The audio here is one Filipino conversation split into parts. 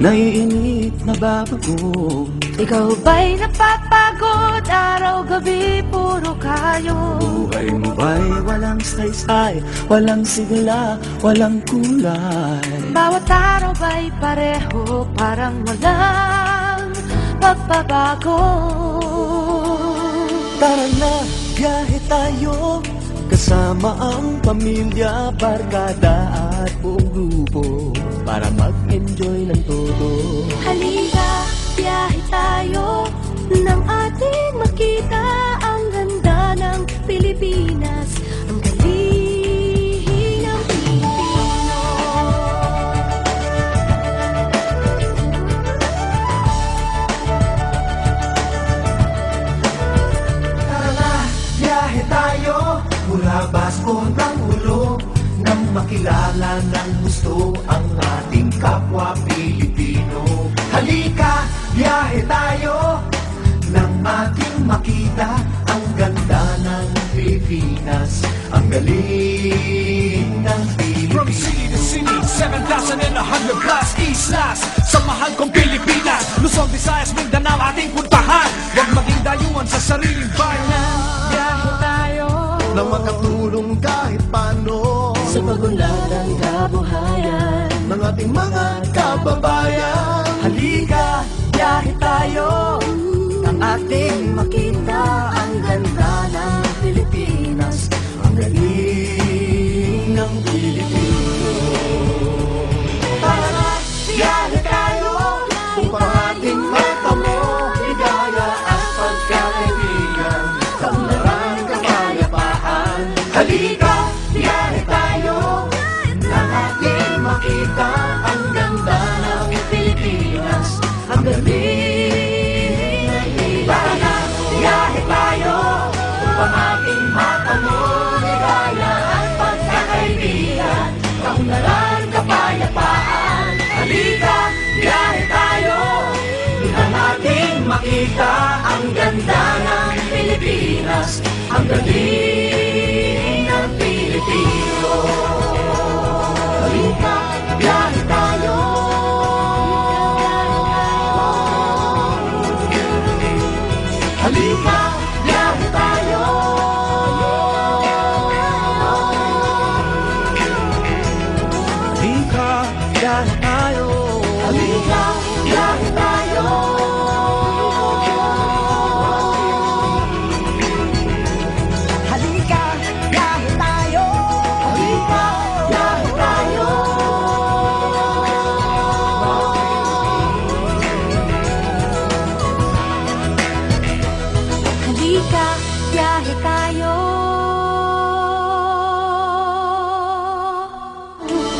naiinip na babago. Ikaw ba'y napapagod? Araw-gabi puro kayo. Buhay mo ba'y walang saysay, walang sigla, walang kulay? Bawat araw ba'y pareho, parang walang pagbabago. Tara na, biyahe tayo, kasama ang pamilya, barkada at buong grupo, para mag-enjoy ng todo. Halika, biyahe tayo, nang ating makita ang ganda ng Pilipinas, ang galing ng Pilipino. Tara na, biyahe tayo, mula Basco hanggang Ulo, nang makilala ng gusto ang ating kapwa Pilipino. Halika, biyahe tayo, nang ating makita ang ganda ng Pilipinas, ang galing ng From Pilipinas. city to city, 7,100 plus islas sa mahal kong Pilipinas. Luzon, Visayas, Mindanao ating puntahan. Huwag maging dayuhan sa sariling bayan. Biyahe tayo Na makatulong kahit paano sa pagunlad ng kabuhayan. ng ating mga kababayan. Halika, biyahe tayo, nang ating makita ang ganda ng Pilipinas, ang galing ng Pilipino. Tara na, biyahe tayo, upang ating matamo ligaya at pagkakaibigan, kaunlaran, kapayapaan. Halika, biyahe tayo, nang ating makita ang ganda ng Pilipinas, ang galing ng Pilipinas. Tara na, biyahe tayo, upang ating matamo ligaya at pagkakaibigan, kaunlaran, kapayapaan. Halika, biyahe tayo, nang ating makita ang ganda ng Pilipinas, ang galing ng Pilipino. Halika, biyahe tayo. Halika, biyahe tayo. Halika, biyahe tayo. Halika, biyahe tayo. Halika, biyahe tayo. Halika, biyahe tayo. Halika, biyahe tayo.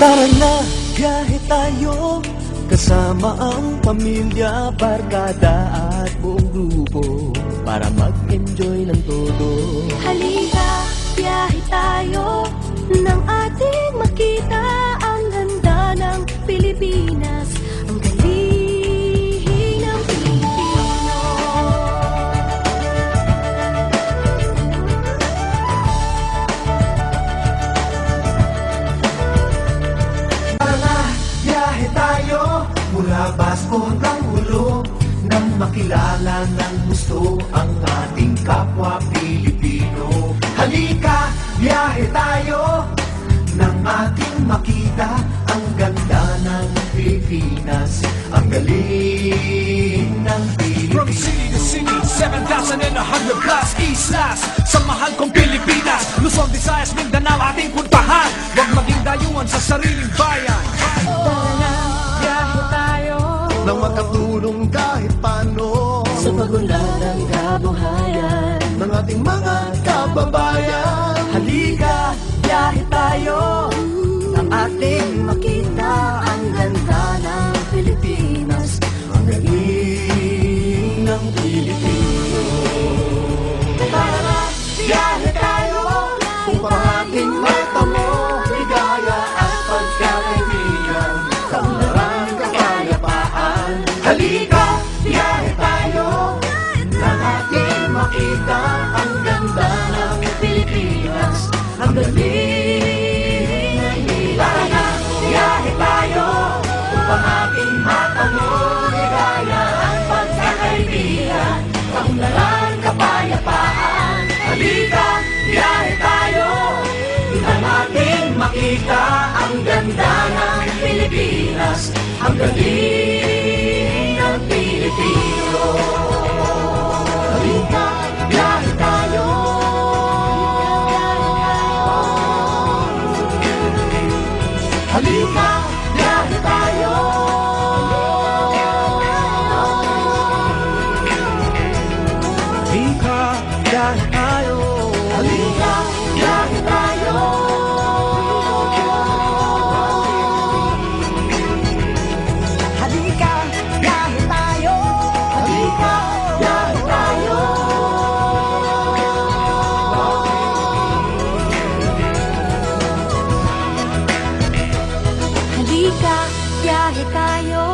Tara na, biyahe tayo, kasama ang pamilya, barkada at buong grupo, para mag-enjoy ng todo. Halika, biyahe tayo, nang ating makita ang ganda ng Pilipinas, ang galing ng Pilipino. Tara na, biyahe tayo, mula Basco hanggang Ulo, nang makilala ng gusto ang ating kapwa Pilipino. Halika, biyahe tayo, nang ating makita ang ganda ng Pilipinas, ang galing ng From Pilipinas. city to city, 7,100 plus islas sa mahal kong Pilipinas. Luzon, Visayas, Mindanao ating puntahan. Huwag maging dayuhan sa sariling bayan. Tara na, biyahe tayo Nang makatulong kahit paano sa pagunlad ng kabuhayan. ng ating mga kababayan. Halika, biyahe tayo, nang ating makita ang ganda ng Pilipinas, ang galing ng Pilipino. Tara na, biyahe tayo, upang ating matamo ligaya at pagkakaibigan, kaunlaran, kapayapaan. Halika, biyahe tayo, nang ating makita ang ganda ng Pilipinas, ang galing ng Tara na, biyahe tayo, upang ating matamo galing ng Pilipino. Halika, biyahe tayo. Halika, biyahe tayo. Halika, biyahe tayo. Halika, biyahe tayo. Halika, biyahe tayo. Halika, biyahe tayo. Halika, biyahe tayo.